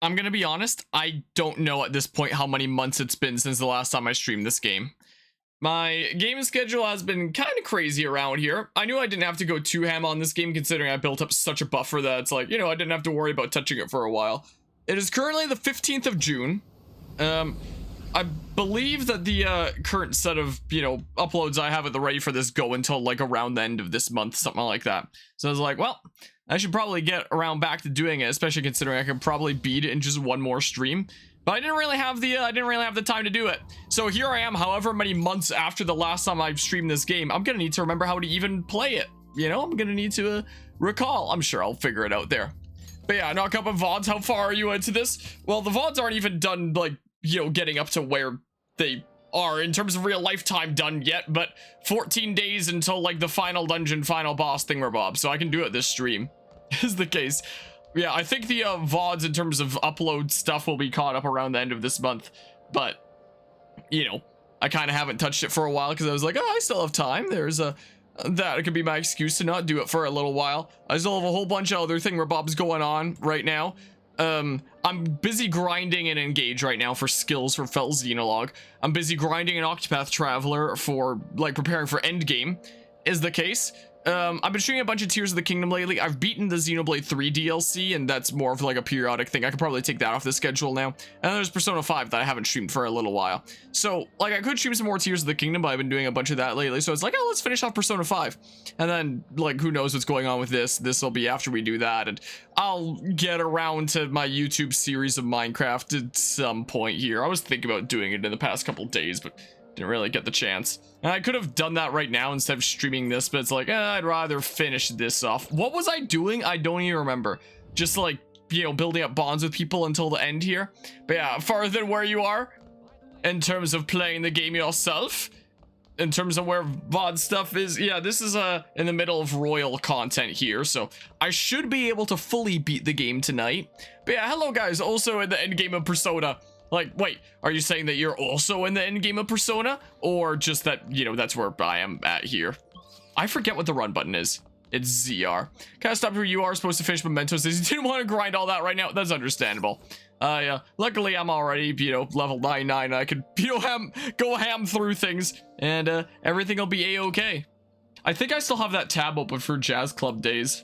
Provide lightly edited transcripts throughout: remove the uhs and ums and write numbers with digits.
I'm gonna be honest, I don't know at this point how many months it's been since the last time I streamed this game. My gaming schedule has been kind of crazy around here. I knew I didn't have to go too ham on this game considering I built up such a buffer that it's like, you know, I didn't have to worry about touching it for a while. It is currently the 15th of June. I believe that the current set of, you know, uploads I have at the ready for this go until like around the end of this month, something like that. So I was like, well, I should probably get around back to doing it, especially considering I could probably beat it in just one more stream. But I didn't really have the time to do it. So here I am, however many months after the last time I streamed this game. I'm gonna need to remember how to even play it. You know, I'm gonna need to recall. I'm sure I'll figure it out there. But yeah, knock up on VODs. How far are you into this? Well, the VODs aren't even done, like, you know, getting up to where they are in terms of real lifetime done yet. But 14 days until like the final dungeon, final boss thingamabob. So I can do it this stream. Is the case. Yeah, I think the VODs in terms of upload stuff will be caught up around the end of this month. But, you know, I kind of haven't touched it for a while because I was like, oh, I still have time. There's a... that could be my excuse to not do it for a little while. I still have a whole bunch of other thingamabobs going on right now. I'm busy grinding and Engage right now for skills for Fel Xenologue. I'm busy grinding an Octopath Traveler for, like, preparing for Endgame, is the case. I've been streaming a bunch of Tears of the Kingdom lately. I've beaten the Xenoblade 3 DLC, and that's more of like a periodic thing. I could probably take that off the schedule now. And there's Persona 5 that I haven't streamed for a little while. So, like, I could stream some more Tears of the Kingdom, but I've been doing a bunch of that lately. So it's like, oh, let's finish off Persona 5. And then, like, who knows what's going on with this. This will be after we do that. And I'll get around to my YouTube series of Minecraft at some point here. I was thinking about doing it in the past couple days, but didn't really get the chance. And I could have done that right now instead of streaming this, but it's like, I'd rather finish this off. What was I doing? I don't even remember. Just like, you know, building up bonds with people until the end here. But yeah, farther than where you are in terms of playing the game yourself, in terms of where VOD stuff is. Yeah, this is in the middle of royal content here, so I should be able to fully beat the game tonight. But yeah, hello guys, also in the end game of Persona. Like, wait, are you saying that you're also in the end game of Persona? Or just that, you know, that's where I am at here? I forget what the run button is. It's ZR. Kind of stop where you are supposed to finish mementos. You didn't want to grind all that right now. That's understandable. Yeah, luckily I'm already, you know, level 99. I could, you know, go ham through things and everything will be a-okay. I think I still have that tab open for Jazz Club days.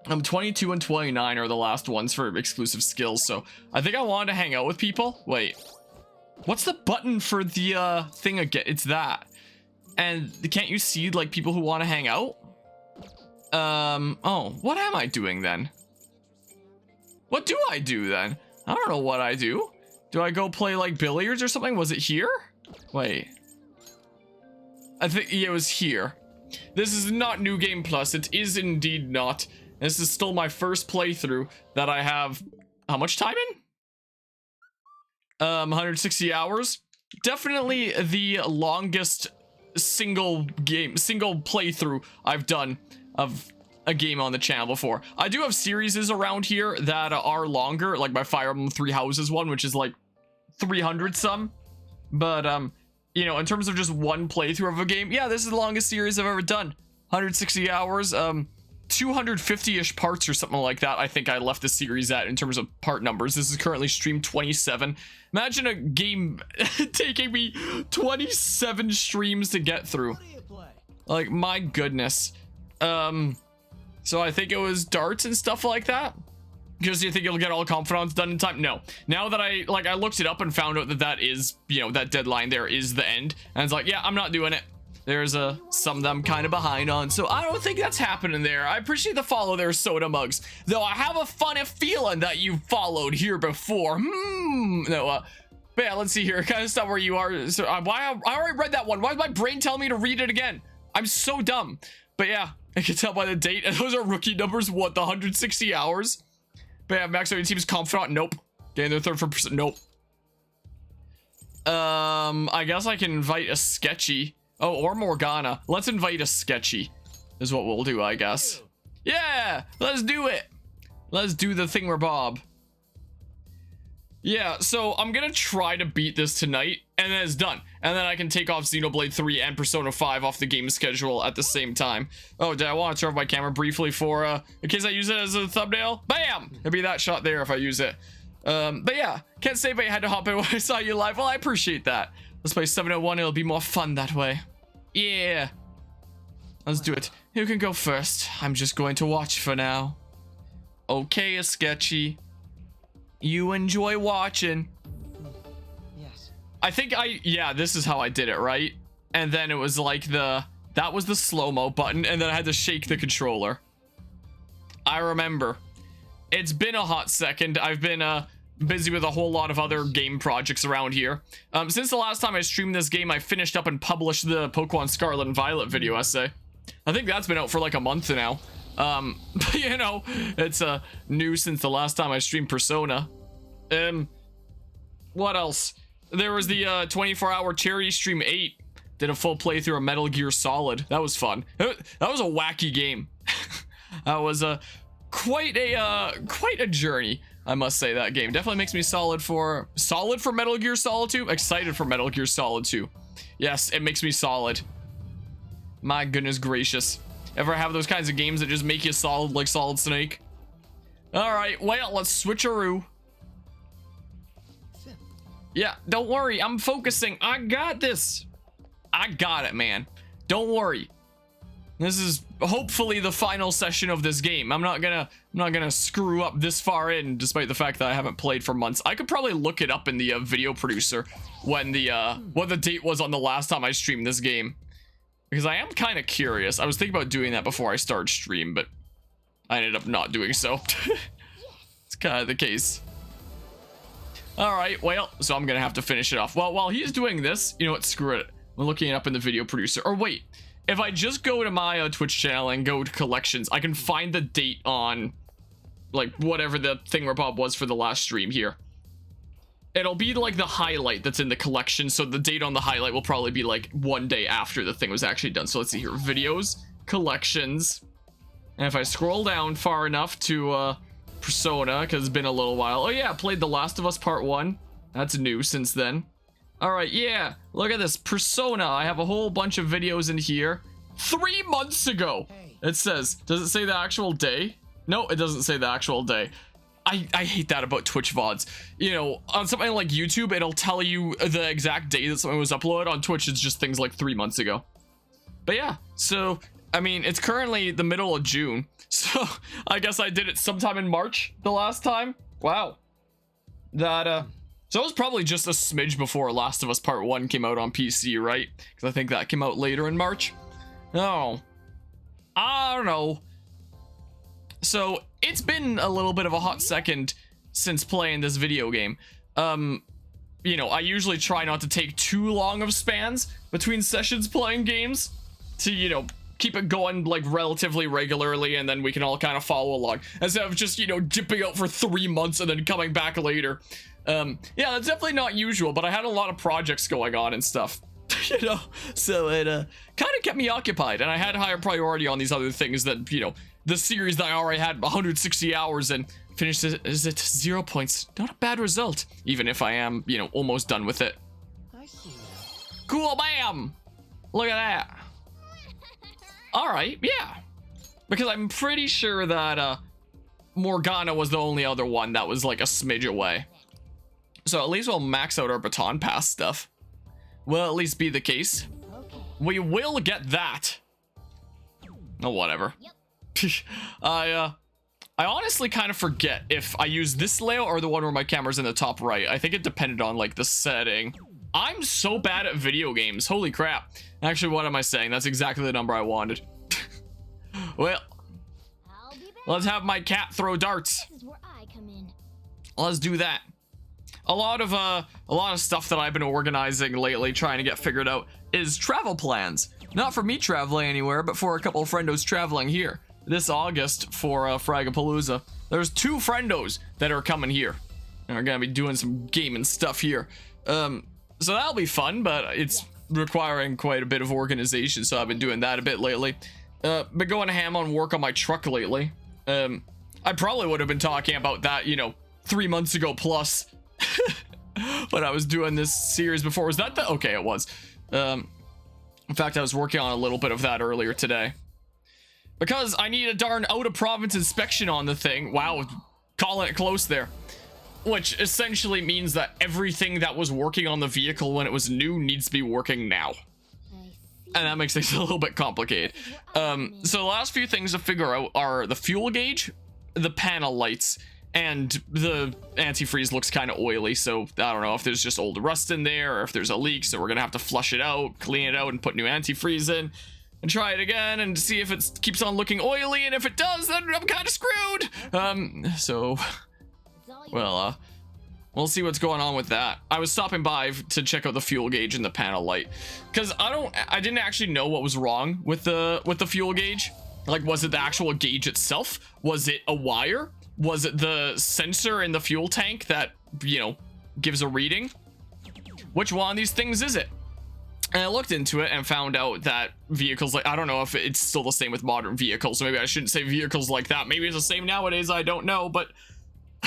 22 and 29 are the last ones for exclusive skills, so I think I wanted to hang out with people. Wait, what's the button for the thing again? It's that. And can't you see like people who want to hang out? Oh, what am I doing then? What do I do then? I don't know what I do. Do I go play like billiards or something? Was it here? Wait, I think it was here. This is not New Game Plus. It is indeed not. This is still my first playthrough that I have, how much time in? 160 hours. Definitely the longest single playthrough I've done of a game on the channel before. I do have series around here that are longer, like my Fire Emblem Three Houses one, which is like 300 some. But, you know, in terms of just one playthrough of a game, yeah, this is the longest series I've ever done. 160 hours, 250-ish parts or something like that. I think I left the series at in terms of part numbers. This is currently stream 27. Imagine a game taking me 27 streams to get through. Like, my goodness. So I think it was darts and stuff like that. Because you think you'll get all confidants done in time? No. Now that I looked it up and found out that that is, you know, that deadline there is the end. And it's like, yeah, I'm not doing it. There's some that I'm kind of behind on, so I don't think that's happening there. I appreciate the follow there, Soda Mugs. Though I have a funny feeling that you followed here before. No, but yeah, let's see here. Kind of stop where you are. So I already read that one. Why is my brain telling me to read it again? I'm so dumb. But yeah, I can tell by the date. And those are rookie numbers. What, the 160 hours? But yeah, max out your team's confidant. Nope. Getting their third for percent. Nope. I guess I can invite a Sketchy. Oh, or Morgana. Let's invite a Sketchy is what we'll do, I guess. Yeah, let's do it. Let's do the thingamabob. Yeah, so I'm gonna try to beat this tonight, and then it's done. And then I can take off Xenoblade 3 and Persona 5 off the game schedule at the same time. Oh, did I want to turn off my camera briefly for, in case I use it as a thumbnail? Bam! It'd be that shot there if I use it. But yeah, can't say if I had to hop in when I saw you live. Well, I appreciate that. Let's play 701. It'll be more fun that way. Yeah. Let's do it. Who can go first? I'm just going to watch for now. Okay, Sketchy. You enjoy watching. Yes. I think yeah, this is how I did it, right? And then it was like that was the slow-mo button, and then I had to shake the controller. I remember. It's been a hot second. I've been busy with a whole lot of other game projects around here. Since the last time I streamed this game, I finished up and published the Pokemon Scarlet and Violet video essay. I think that's been out for like a month now. But you know, it's new since the last time I streamed Persona. What else? There was the 24-hour charity stream 8. Did a full playthrough of Metal Gear Solid. That was fun. That was a wacky game. That was quite a journey, I must say. That game definitely makes me solid for Metal Gear Solid 2. Excited for Metal Gear Solid 2. Yes, it makes me solid. My goodness gracious. Ever have those kinds of games that just make you solid like Solid Snake? All right, well, let's switcheroo. Yeah, don't worry, I'm focusing. I got this. I got it, man. Don't worry. This is hopefully the final session of this game. I'm not gonna screw up this far in, despite the fact that I haven't played for months. I could probably look it up in the video producer when the what the date was on the last time I streamed this game, because I am kind of curious. I was thinking about doing that before I started stream, but I ended up not doing so. It's kind of the case. All right, well, so I'm gonna have to finish it off. Well, while he's doing this, you know what? Screw it. I'm looking it up in the video producer. Or wait. If I just go to my Twitch channel and go to collections, I can find the date on, like, whatever the thingamabob was for the last stream here. It'll be like the highlight that's in the collection, so the date on the highlight will probably be like one day after the thing was actually done. So let's see here. Videos, collections. And if I scroll down far enough to Persona, because it's been a little while. Oh yeah, played The Last of Us Part 1. That's new since then. Alright, yeah, look at this, Persona. I have a whole bunch of videos in here. 3 months ago! It says, does it say the actual day? No, it doesn't say the actual day. I hate that about Twitch VODs. You know, on something like YouTube, it'll tell you the exact day that something was uploaded. On Twitch, it's just things like 3 months ago. But yeah, so, I mean, it's currently the middle of June. So, I guess I did it sometime in March the last time. Wow. That, so it was probably just a smidge before Last of Us Part 1 came out on PC, right? Because I think that came out later in March. Oh. I don't know. So, it's been a little bit of a hot second since playing this video game. You know, I usually try not to take too long of spans between sessions playing games to, you know, keep it going like relatively regularly, and then we can all kind of follow along instead of just, you know, dipping out for 3 months and then coming back later. Yeah, that's definitely not usual, but I had a lot of projects going on and stuff, you know, so it kind of kept me occupied, and I had higher priority on these other things that, you know, the series that I already had 160 hours and finished it, is it 0 points? Not a bad result, even if I am, you know, almost done with it. I see now. Cool, bam! Look at that. All right, yeah, because I'm pretty sure that Morgana was the only other one that was like a smidge away. So at least we'll max out our baton pass stuff. Will at least be the case. Okay. We will get that. Oh, whatever. Yep. I honestly kind of forget if I use this layout or the one where my camera's in the top right. I think it depended on like the setting. I'm so bad at video games. Holy crap. Actually, what am I saying? That's exactly the number I wanted. Well, let's have my cat throw darts. This is where I come in. Let's do that. A lot of stuff that I've been organizing lately, trying to get figured out, is travel plans. Not for me traveling anywhere, but for a couple of friendos traveling here this August for Fragapalooza. There's 2 friendos that are coming here and are gonna be doing some gaming stuff here. So that'll be fun, but it's requiring quite a bit of organization, so I've been doing that a bit lately. Been going ham on work on my truck lately. I probably would have been talking about that, you know, 3 months ago plus. When I was doing this series before. Was that the... Okay, it was. In fact, I was working on a little bit of that earlier today. Because I need a darn out-of-province inspection on the thing. Wow, calling it close there. which essentially means that everything that was working on the vehicle when it was new needs to be working now. And that makes things a little bit complicated. So the last few things to figure out are the fuel gauge, the panel lights, and the antifreeze looks kind of oily, so I don't know if there's just old rust in there or if there's a leak, so we're gonna have to flush it out, clean it out, and put new antifreeze in, and try it again and see if it keeps on looking oily, and if it does, then I'm kind of screwed. We'll see what's going on with that. I was stopping by to check out the fuel gauge and the panel light, because I didn't actually know what was wrong with the fuel gauge. Like, was it the actual gauge itself? Was it a wire? Was it the sensor in the fuel tank that, you know, gives a reading? Which one of these things is it? And I looked into it and found out that vehicles, like, I don't know if it's still the same with modern vehicles, so maybe I shouldn't say vehicles like that. Maybe it's the same nowadays, I don't know, but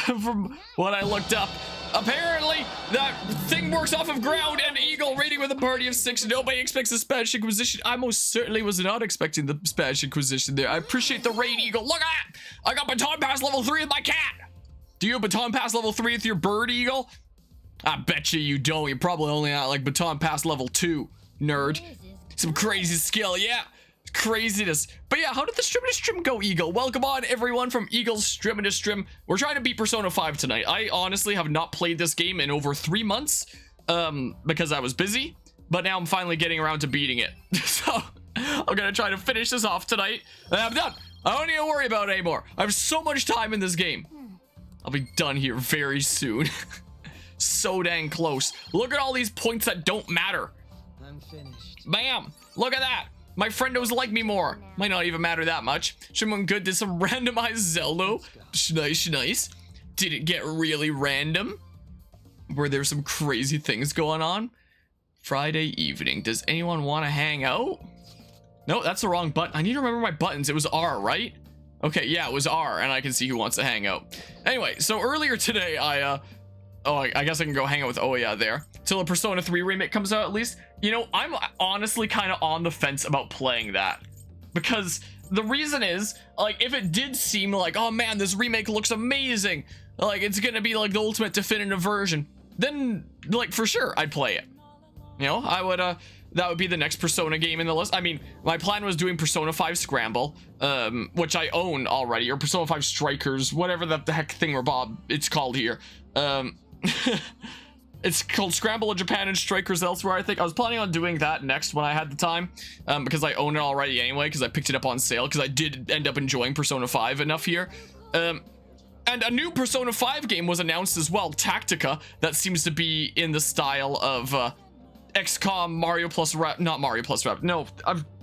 from what I looked up, apparently that thing works off of ground and eagle, rating with a party of 6. Nobody expects the Spanish Inquisition. I most certainly was not expecting the Spanish Inquisition there. I appreciate the raid eagle. Look at that! I got baton pass level 3 with my cat. Do you have baton pass level 3 with your bird eagle? I bet you don't. You're probably only at like baton pass level 2, nerd. Some crazy skill, yeah. Craziness. But yeah, how did the Stream to Stream go, Eagle? Welcome on, everyone, from Eagle's Stream to Stream. We're trying to beat Persona 5 tonight. I honestly have not played this game in over 3 months, because I was busy, but now I'm finally getting around to beating it. So I'm gonna try to finish this off tonight, and I'm done. I don't need to worry about it anymore. I have so much time in this game. I'll be done here very soon. So dang close. Look at all these points that don't matter. I'm finished. Bam! Look at that. My friendos like me more. Might not even matter that much. Someone good did some randomized Zelda. Nice. Did it get really random? Were there some crazy things going on? Friday evening. Does anyone want to hang out? No, that's the wrong button. I need to remember my buttons. It was R, right? Okay, yeah, it was R, and I can see who wants to hang out. Anyway, so earlier today, I guess I can go hang out with Oya there. Till a Persona 3 remake comes out, at least. You know, I'm honestly kind of on the fence about playing that. Because the reason is, like, if it did seem like, oh man, this remake looks amazing, like, it's gonna be like the ultimate definitive version, then, like, for sure, I'd play it. You know, I would, that would be the next Persona game in the list. I mean, my plan was doing Persona 5 Scramble, which I own already, or Persona 5 Strikers, whatever the heck thingamabob it's called here. It's called Scramble in Japan and Strikers elsewhere, I think. I was planning on doing that next when I had the time, because I own it already anyway, because I picked it up on sale, because I did end up enjoying Persona 5 enough here. And a new Persona 5 game was announced as well, Tactica, that seems to be in the style of XCOM, Mario plus not Mario plus Rabbids. No,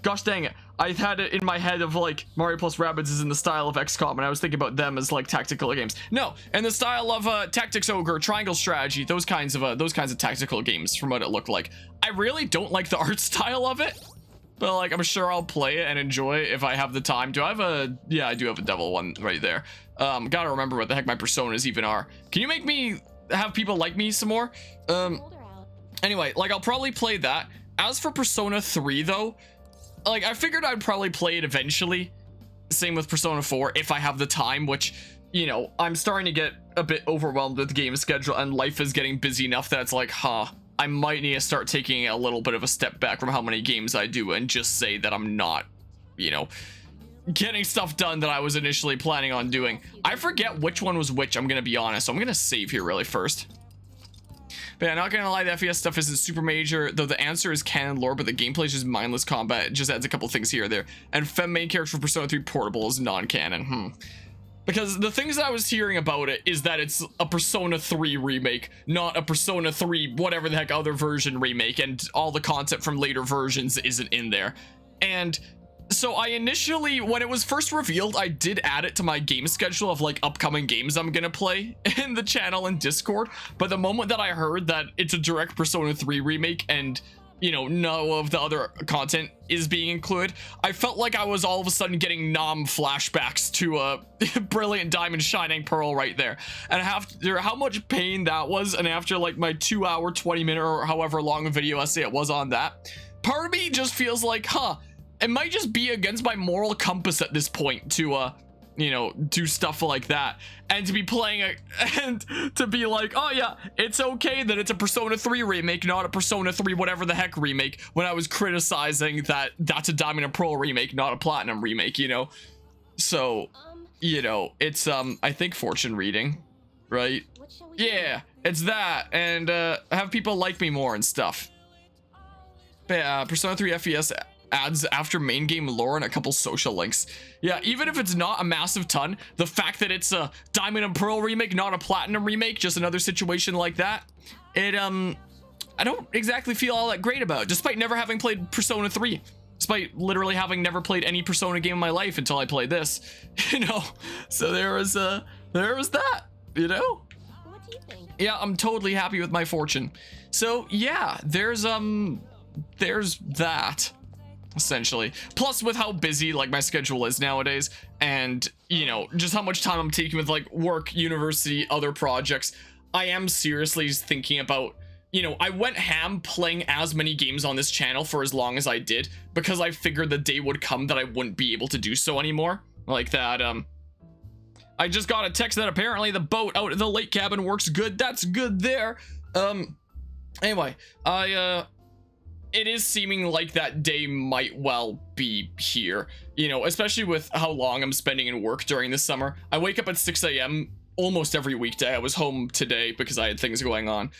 gosh dang it. I had it in my head of like Mario plus Rabbids is in the style of XCOM, and I was thinking about them as like tactical games. No, in the style of Tactics Ogre, Triangle Strategy, those kinds of tactical games from what it looked like. I really don't like the art style of it, but like I'm sure I'll play it and enjoy it if I have the time. Do I have a? Yeah, I do have a devil one right there. Gotta remember what the heck my personas even are. Can you make me have people like me some more? Anyway, like I'll probably play that. As for Persona 3 though, like I figured I'd probably play it eventually. Same with Persona 4 if I have the time, which, you know, I'm starting to get a bit overwhelmed with the game schedule and life is getting busy enough that it's like, I might need to start taking a little bit of a step back from how many games I do and just say that I'm not, you know, getting stuff done that I was initially planning on doing. I forget which one was which, I'm gonna be honest, so I'm gonna save here really first. But yeah, not gonna lie, the FPS stuff isn't super major, though the answer is canon lore, but the gameplay is just mindless combat. It just adds a couple things here or there. And femme main character for Persona 3 Portable is non-canon. Because the things that I was hearing about it is that it's a Persona 3 remake, not a Persona 3 whatever the heck other version remake, and all the content from later versions isn't in there. And so I initially, when it was first revealed, I did add it to my game schedule of like upcoming games I'm gonna play in the channel and Discord. But the moment that I heard that it's a direct Persona 3 remake and, you know, no of the other content is being included, I felt like I was all of a sudden getting flashbacks to a Brilliant Diamond Shining Pearl right there. And after how much pain that was, and after like my 2-hour, 20-minute or however long a video essay it was on that, part of me just feels like, it might just be against my moral compass at this point to you know, do stuff like that, and to be playing it and to be like, oh yeah, it's okay that it's a Persona 3 remake, not a Persona 3 whatever the heck remake, when I was criticizing that that's a Diamond and Pearl remake, not a Platinum remake, you know. So, you know, it's I think fortune reading, right? What shall we do? Yeah, it's that, and have people like me more and stuff. Persona 3 FES adds after main game lore and a couple social links. Yeah, even if it's not a massive ton, the fact that it's a Diamond and Pearl remake, not a Platinum remake, just another situation like that, it I don't exactly feel all that great about it, despite never having played Persona 3. Despite literally having never played any Persona game in my life until I played this, you know. So there was that, you know. What do you think? Yeah, I'm totally happy with my fortune. So yeah, there's that, essentially. Plus, with how busy like my schedule is nowadays, and you know, just how much time I'm taking with like work, university, other projects, I am seriously thinking about, you know, I went ham playing as many games on this channel for as long as I did because I figured the day would come that I wouldn't be able to do so anymore. Like that, I just got a text that apparently the boat out at the lake cabin works good. That's good there. Anyway, it is seeming like that day might well be here, you know, especially with how long I'm spending in work during the summer. I wake up at 6 a.m. almost every weekday. I was home today because I had things going on.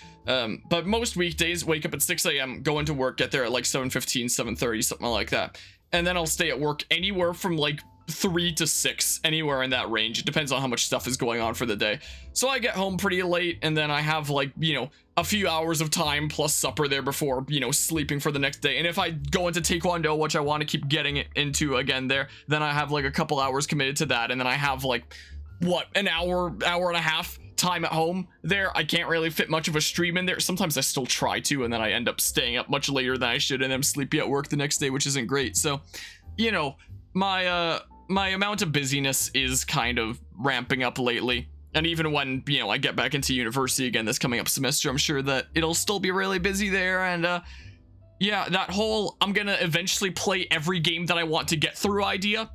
But most weekdays, wake up at 6 a.m., go into work, get there at like 7:15, 7:30, something like that. And then I'll stay at work anywhere from like 3 to 6, anywhere in that range. It depends on how much stuff is going on for the day. So I get home pretty late, and then I have like, you know, a few hours of time plus supper there before, you know, sleeping for the next day. And if I go into Taekwondo, which I want to keep getting it into again there, then I have like a couple hours committed to that. And then I have like, what, an hour and a half time at home there. I can't really fit much of a stream in there. Sometimes I still try to, and then I end up staying up much later than I should, and I'm sleepy at work the next day, which isn't great. So, you know, my amount of busyness is kind of ramping up lately. And even when, you know, I get back into university again this coming up semester, I'm sure that it'll still be really busy there. And yeah, that whole I'm gonna eventually play every game that I want to get through idea,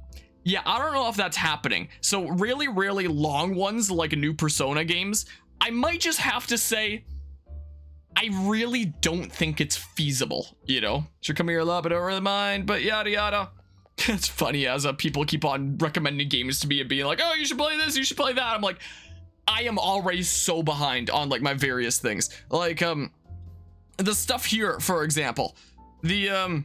yeah, I don't know if that's happening. So really, really long ones like new Persona games, I might just have to say, I really don't think it's feasible, you know? Should come here a lot, but don't really mind, but yada yada. It's funny as people keep on recommending games to me and being like, oh, you should play this, you should play that. I'm like, I am already so behind on like my various things. Like, the stuff here, for example, the,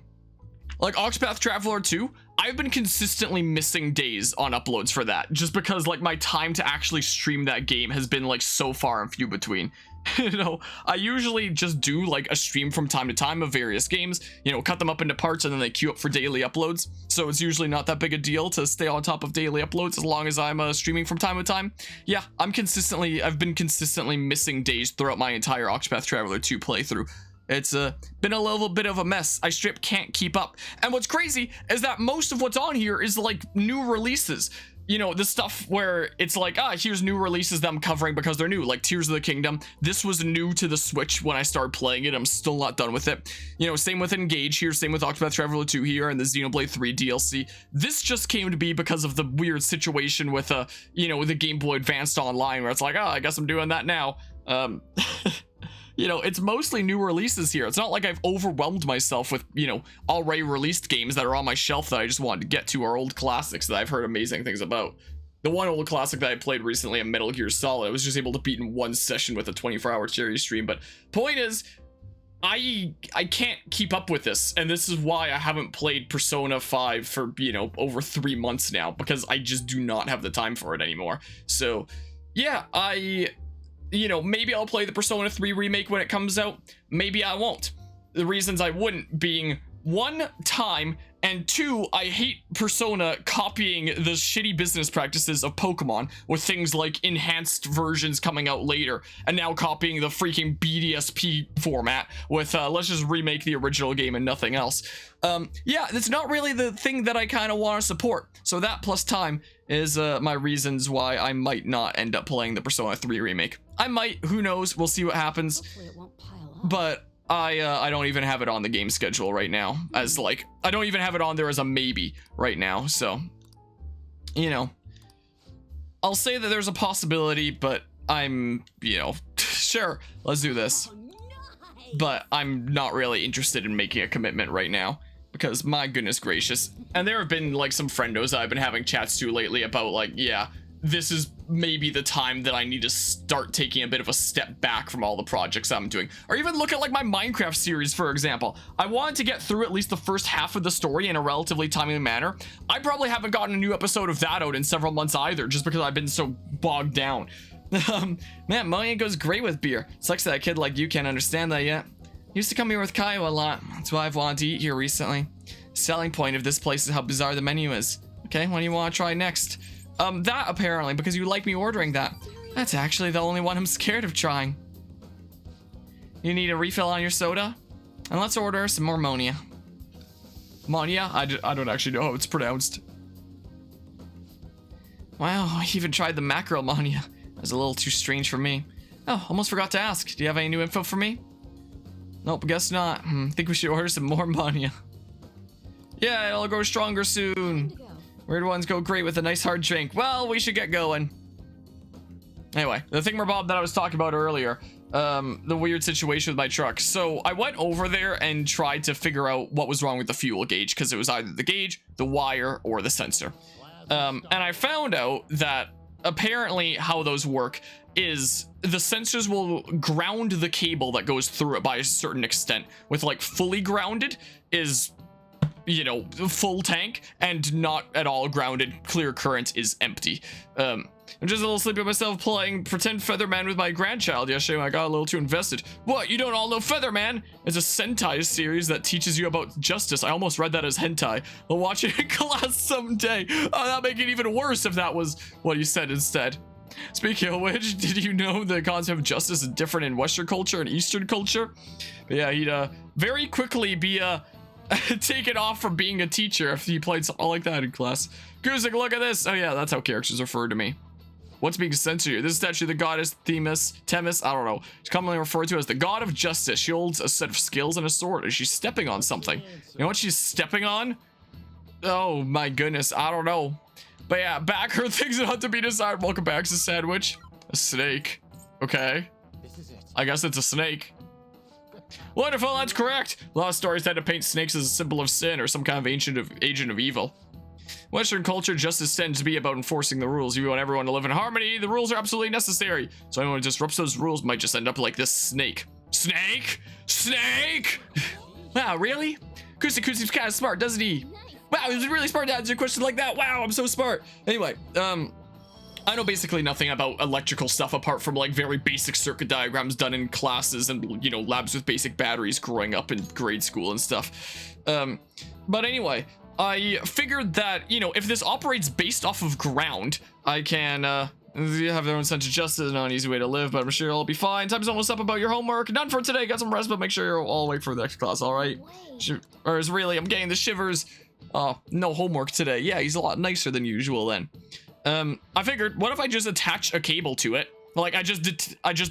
like Octopath Traveler 2, I've been consistently missing days on uploads for that, just because like my time to actually stream that game has been like so far and few between. You know, I usually just do like a stream from time to time of various games, you know, cut them up into parts and then they queue up for daily uploads. So it's usually not that big a deal to stay on top of daily uploads as long as I'm streaming from time to time. Yeah, I've been consistently missing days throughout my entire Octopath Traveler 2 playthrough. It's been a little bit of a mess. I straight can't keep up. And what's crazy is that most of what's on here is like new releases. You know, the stuff where it's like, here's new releases that I'm covering because they're new, like Tears of the Kingdom. This was new to the Switch when I started playing it. I'm still not done with it. You know, same with Engage here, same with Octopath Traveler 2 here, and the Xenoblade 3 DLC. This just came to be because of the weird situation with, you know, the Game Boy Advanced Online, where it's like, I guess I'm doing that now. You know, it's mostly new releases here. It's not like I've overwhelmed myself with, you know, already released games that are on my shelf that I just wanted to get to, or old classics that I've heard amazing things about. The one old classic that I played recently, Metal Gear Solid, I was just able to beat in one session with a 24-hour cherry stream. But point is, I can't keep up with this, and this is why I haven't played Persona 5 for, you know, over 3 months now, because I just do not have the time for it anymore. So, yeah, you know, maybe I'll play the Persona 3 remake when it comes out. Maybe I won't. The reasons I wouldn't being, 1, time, and 2, I hate Persona copying the shitty business practices of Pokemon with things like enhanced versions coming out later, and now copying the freaking BDSP format with, let's just remake the original game and nothing else. Yeah, that's not really the thing that I kind of want to support. So that plus time is my reasons why I might not end up playing the Persona 3 remake. I might, who knows, we'll see what happens. Hopefully it won't pile up. But I don't even have it on the game schedule right now, as like, I don't even have it on there as a maybe right now, so, you know, I'll say that there's a possibility, but I'm, sure, let's do this. But I'm not really interested in making a commitment right now, because my goodness gracious. And there have been like some friendos I've been having chats to lately about like, yeah, this is maybe the time that I need to start taking a bit of a step back from all the projects I'm doing. Or even look at like my Minecraft series, for example. I wanted to get through at least the first half of the story in a relatively timely manner. I probably haven't gotten a new episode of that out in several months either, just because I've been so bogged down. Man, Monia goes great with beer. Sucks that a kid like you can't understand that yet. Used to come here with Kyle a lot. That's why I've wanted to eat here recently. Selling point of this place is how bizarre the menu is. Okay, what do you want to try next? That apparently, because you like me ordering that. That's actually the only one I'm scared of trying. You need a refill on your soda? And let's order some more Monia. Monia? I don't actually know how it's pronounced. Wow, I even tried the mackerel Monia. It was a little too strange for me. Oh, almost forgot to ask. Do you have any new info for me? Nope, guess not. Think we should order some more Monia. Yeah, it'll grow stronger soon. Weird ones go great with a nice hard drink. Well, we should get going. Anyway, the thingamabob that I was talking about earlier, the weird situation with my truck. So I went over there and tried to figure out what was wrong with the fuel gauge, because it was either the gauge, the wire, or the sensor. And I found out that apparently how those work is the sensors will ground the cable that goes through it by a certain extent, with like fully grounded is, full tank, and not at all grounded clear current is empty. I'm just a little sleepy myself playing pretend Featherman with my grandchild yesterday. I got a little too invested. What, you don't all know Featherman? It's a Sentai series that teaches you about justice. I almost read that as hentai. I'll watch it in class someday. Oh, that'd make it even worse if that was what you said instead. Speaking of which, did you know the concept of justice is different in Western culture and Eastern culture? But yeah, he'd very quickly be taken off from being a teacher if he played something like that in class. Guzik, look at this. Oh yeah, that's how characters refer to me. What's being censored here? This statue, the goddess Themis, I don't know. She's commonly referred to as the god of justice. She holds a set of skills and a sword. Is she stepping on something? You know what she's stepping on? Oh my goodness, I don't know. But yeah, back her things that have to be decided. Welcome back to Sandwich. A snake. Okay. I guess it's a snake. Wonderful, that's correct. A lot of stories tend to paint snakes as a symbol of sin or some kind of agent of evil. Western culture, justice tends to be about enforcing the rules. You want everyone to live in harmony, the rules are absolutely necessary. So anyone who disrupts those rules might just end up like this snake. Snake? Snake? Wow, really? Kusi's kind of smart, doesn't he? Wow, he was really smart to answer a question like that. Wow, I'm so smart. Anyway, I know basically nothing about electrical stuff apart from like very basic circuit diagrams done in classes and, labs with basic batteries growing up in grade school and stuff. But anyway, I figured that, if this operates based off of ground, I can, have their own sense of justice, not an easy way to live, but I'm sure I'll be fine. Time's almost up about your homework. None for today. Got some rest, but make sure you're all awake for the next class, all right? Or is really, I'm getting the shivers. Oh, no homework today. Yeah, he's a lot nicer than usual then. I figured, what if I just attach a cable to it? Like, I just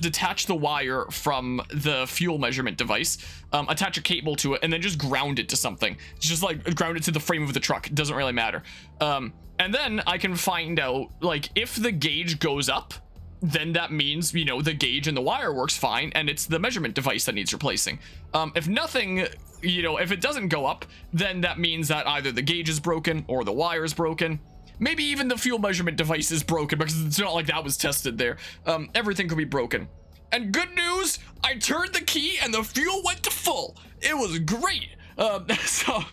detach the wire from the fuel measurement device, attach a cable to it, and then just ground it to something. Just like ground it to the frame of the truck. It doesn't really matter. And then I can find out, like, if the gauge goes up, then that means, the gauge and the wire works fine, and it's the measurement device that needs replacing. If nothing, if it doesn't go up, then that means that either the gauge is broken or the wire is broken. Maybe even the fuel measurement device is broken, because it's not like that was tested there. Everything could be broken. And good news, I turned the key and the fuel went to full. It was great. So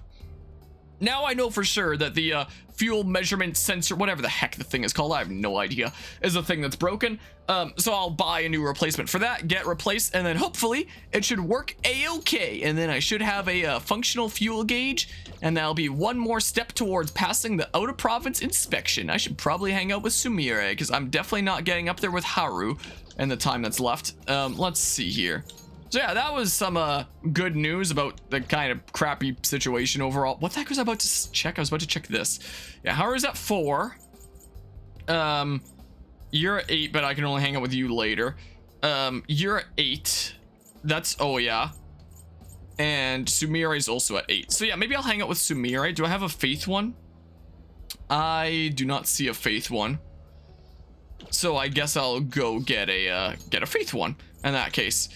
now I know for sure that the fuel measurement sensor, whatever the heck the thing is called, I have no idea, is the thing that's broken. So I'll buy a new replacement for that, get replaced, and then hopefully it should work a-okay. And then I should have a functional fuel gauge, and that'll be one more step towards passing the out-of-province inspection. I should probably hang out with Sumire, because I'm definitely not getting up there with Haru in the time that's left. Let's see here. So yeah, that was some good news about the kind of crappy situation overall. What the heck was I about to check? I was about to check this. Yeah, Haru's at 4. You're at 8, but I can only hang out with you later. You're at 8. That's, oh yeah. And Sumire is also at 8. So yeah, maybe I'll hang out with Sumire. Do I have a faith one? I do not see a faith one. So I guess I'll go get a faith one in that case.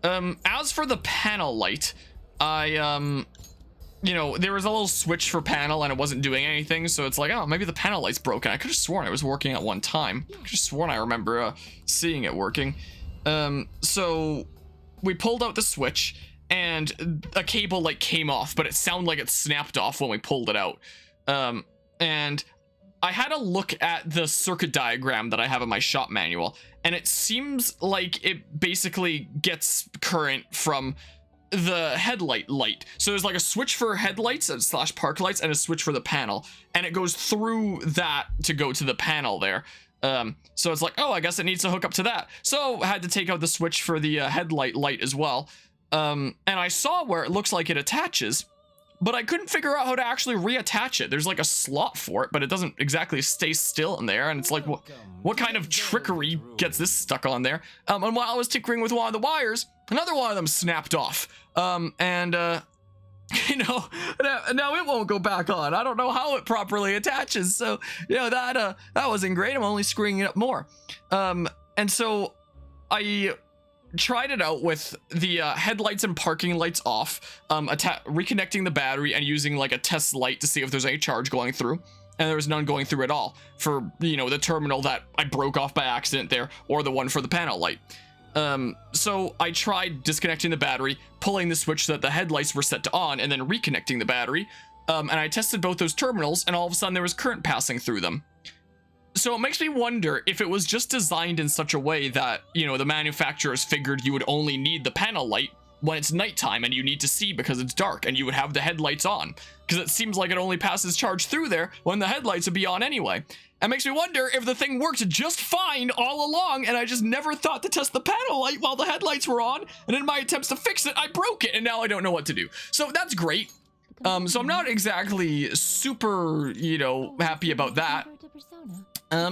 As for the panel light, you know, there was a little switch for panel and it wasn't doing anything, so it's like, oh, maybe the panel light's broken. I could have sworn it was working at one time. I could have sworn I remember seeing it working. So we pulled out the switch and a cable like came off, but it sounded like it snapped off when we pulled it out. And I had a look at the circuit diagram that I have in my shop manual, and it seems like it basically gets current from the headlight light. So there's like a switch for headlights / park lights and a switch for the panel, and it goes through that to go to the panel there. So it's like, oh, I guess it needs to hook up to that. So I had to take out the switch for the headlight light as well. And I saw where it looks like it attaches, but I couldn't figure out how to actually reattach it. There's like a slot for it, but it doesn't exactly stay still in there. And it's like, what kind of trickery gets this stuck on there? And while I was tinkering with one of the wires, another one of them snapped off. You know, now it won't go back on. I don't know how it properly attaches. So, you know, that wasn't great. I'm only screwing it up more. And so I tried it out with the headlights and parking lights off, reconnecting the battery and using like a test light to see if there's any charge going through, and there was none going through at all for, you know, the terminal that I broke off by accident there, or the one for the panel light. So I tried disconnecting the battery, pulling the switch so that the headlights were set to on, and then reconnecting the battery, and I tested both those terminals, and all of a sudden there was current passing through them. So it makes me wonder if it was just designed in such a way that, you know, the manufacturers figured you would only need the panel light when it's nighttime and you need to see because it's dark, and you would have the headlights on, because it seems like it only passes charge through there when the headlights would be on anyway. It makes me wonder if the thing worked just fine all along and I just never thought to test the panel light while the headlights were on, and in my attempts to fix it, I broke it, and now I don't know what to do. So that's great. So I'm not exactly super, you know, happy about that.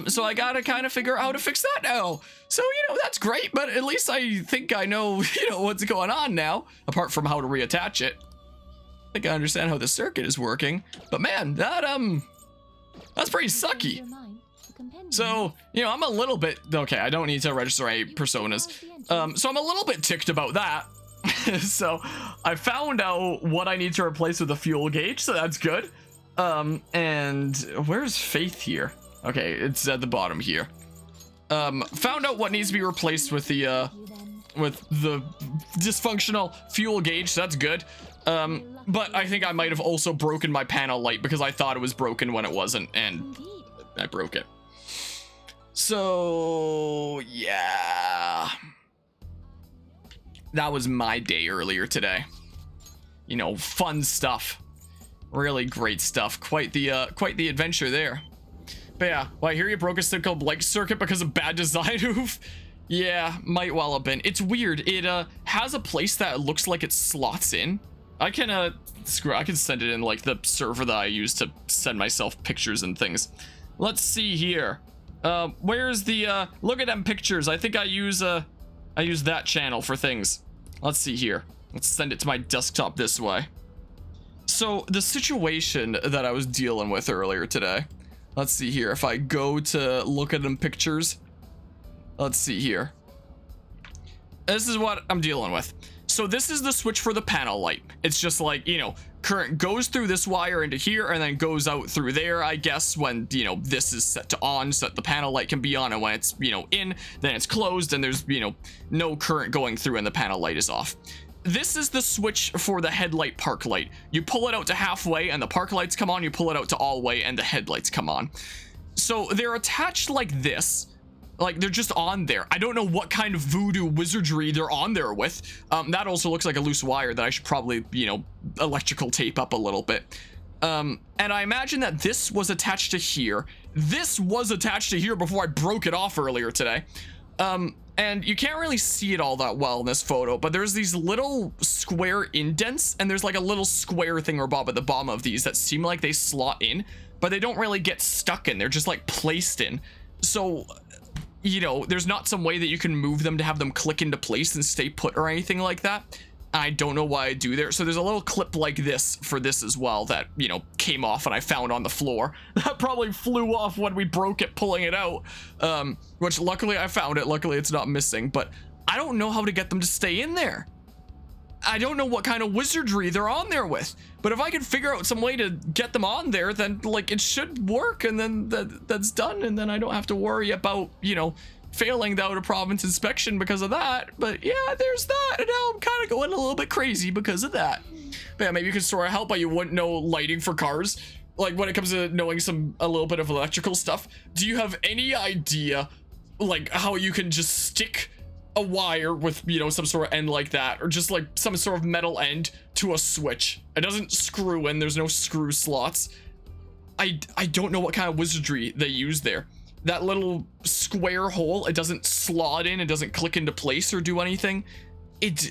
So I gotta kind of figure out how to fix that now. So, you know, that's great, but at least I think I know, you know, what's going on now, apart from how to reattach it. I think I understand how the circuit is working, but man, that's pretty sucky. So, you know, I'm a little bit, okay, I don't need to register any personas. So I'm a little bit ticked about that. So I found out what I need to replace with the fuel gauge, so that's good. And where's Faith here? Okay, it's at the bottom here. Found out what needs to be replaced with the dysfunctional fuel gauge, so that's good. But I think I might have also broken my panel light because I thought it was broken when it wasn't, and I broke it. So, yeah. That was my day earlier today. You know, fun stuff. Really great stuff. Quite the adventure there. But yeah, well, I hear you broke a cyclical light circuit because of bad design. Oof. Yeah, might well have been. It's weird. It has a place that looks like it slots in. I can I can send it in like the server that I use to send myself pictures and things. Let's see here. Where's the look at them pictures? I think I use that channel for things. Let's see here. Let's send it to my desktop this way. So the situation that I was dealing with earlier today. Let's see here. If I go to look at them pictures, let's see here. This is what I'm dealing with. So this is the switch for the panel light. It's just like, you know, current goes through this wire into here and then goes out through there, I guess, when, you know, this is set to on so that the panel light can be on, and when it's, you know, in, then it's closed and there's, you know, no current going through and the panel light is off. This is the switch for the headlight park light. You pull it out to halfway and the park lights come on, you pull it out to all way and the headlights come on. So they're attached like this. Like, they're just on there. I don't know what kind of voodoo wizardry they're on there with. That also looks like a loose wire that I should probably, you know, electrical tape up a little bit. And I imagine that this was attached to here. This was attached to here before I broke it off earlier today. And you can't really see it all that well in this photo, but there's these little square indents, and there's like a little square thing or bob at the bottom of these that seem like they slot in, but they don't really get stuck in. They're just like placed in. So, you know, there's not some way that you can move them to have them click into place and stay put or anything like that. I don't know why I do there. So there's a little clip like this for this as well that, you know, came off and I found on the floor. That probably flew off when we broke it pulling it out, which luckily I found it. Luckily it's not missing, but I don't know how to get them to stay in there. I don't know what kind of wizardry they're on there with, but if I could figure out some way to get them on there, then like it should work, and then that's done, and then I don't have to worry about, you know, failing the out of province inspection because of that. But yeah, there's that, and now I'm kind of going a little bit crazy because of that. But yeah, maybe you can store help, but you wouldn't know lighting for cars, like when it comes to knowing a little bit of electrical stuff. Do you have any idea like how you can just stick a wire with, you know, some sort of end like that, or just like some sort of metal end to a switch? It doesn't screw in, there's no screw slots. I don't know what kind of wizardry they use there. That little square hole, it doesn't slot in, it doesn't click into place or do anything. It's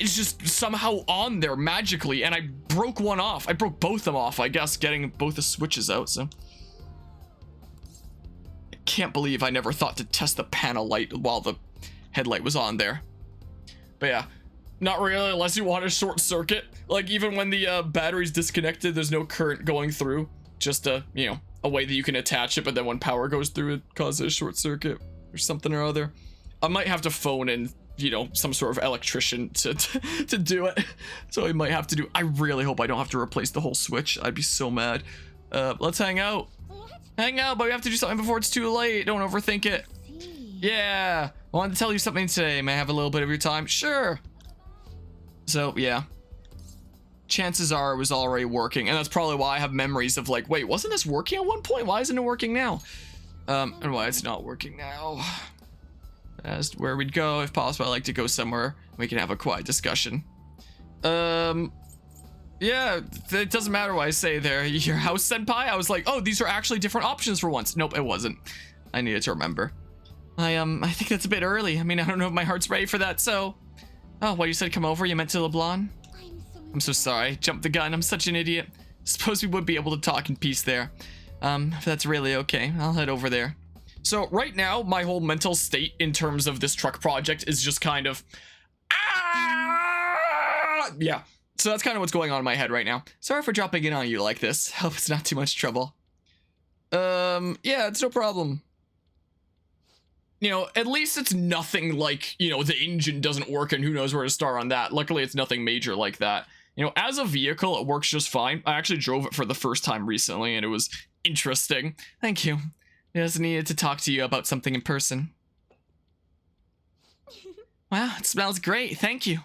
just somehow on there magically, and I broke one off. I broke both of them off, I guess, getting both the switches out. So I can't believe I never thought to test the panel light while the headlight was on there. But yeah, not really, unless you want a short circuit. Like even when the battery's disconnected, there's no current going through, just a, you know, a way that you can attach it, but then when power goes through, it causes a short circuit or something or other. I might have to phone in, you know, some sort of electrician to do it. So I might have to do, I really hope I don't have to replace the whole switch. I'd be so mad. Let's hang out. Hang out, but we have to do something before it's too late. Don't overthink it. Yeah, I wanted to tell you something today. May I have a little bit of your time? Sure. So yeah, chances are it was already working, and that's probably why I have memories of like, wait, wasn't this working at one point? Why isn't it working now? And why it's not working now. As to where we'd go, if possible, I'd like to go somewhere we can have a quiet discussion. Yeah, it doesn't matter what I say there. Your house, senpai? I was like, oh, these are actually different options for once. Nope, it wasn't. I needed to remember. I think that's a bit early. I mean, I don't know if my heart's ready for that, so... Oh, what, you said come over? You meant to LeBlanc? I'm so sorry. Jumped the gun. I'm such an idiot. Suppose we would be able to talk in peace there. If that's really okay, I'll head over there. So right now, my whole mental state in terms of this truck project is just kind of... Yeah. So that's kind of what's going on in my head right now. Sorry for dropping in on you like this. Hope it's not too much trouble. Yeah, it's no problem. You know, at least it's nothing like, you know, the engine doesn't work and who knows where to start on that. Luckily, it's nothing major like that. You know, as a vehicle, it works just fine. I actually drove it for the first time recently, and it was interesting. Thank you. I just needed to talk to you about something in person. Wow, it smells great. Thank you.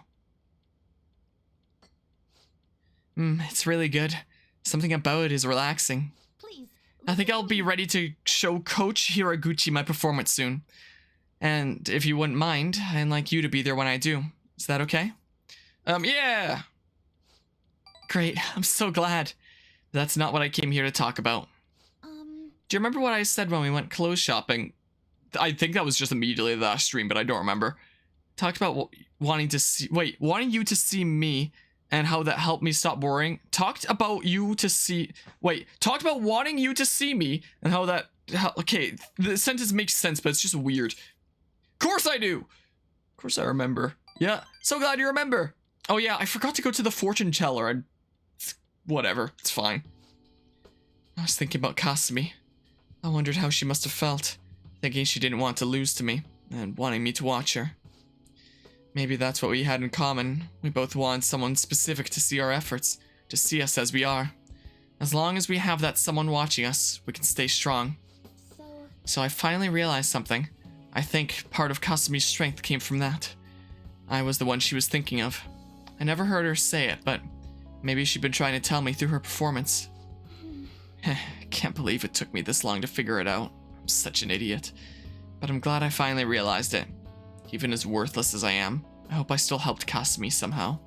It's really good. Something about it is relaxing. Please. I think I'll be ready to show Coach Hiraguchi my performance soon. And if you wouldn't mind, I'd like you to be there when I do. Is that okay? Yeah! Great, I'm so glad. That's not what I came here to talk about. Do you remember what I said when we went clothes shopping? I think that was just immediately the last stream, but I don't remember. Talked about wanting you to see me and how that helped me stop worrying. Talked about wanting you to see me and how that... Okay, the sentence makes sense, but it's just weird. Of course I do! Of course I remember. Yeah, so glad you remember. Oh yeah, I forgot to go to the fortune teller. Whatever, it's fine. I was thinking about Kasumi. I wondered how she must have felt, thinking she didn't want to lose to me, and wanting me to watch her. Maybe that's what we had in common. We both wanted someone specific to see our efforts, to see us as we are. As long as we have that someone watching us, we can stay strong. So I finally realized something. I think part of Kasumi's strength came from that. I was the one she was thinking of. I never heard her say it, but maybe she'd been trying to tell me through her performance. I can't believe it took me this long to figure it out. I'm such an idiot. But I'm glad I finally realized it. Even as worthless as I am, I hope I still helped Kasumi somehow.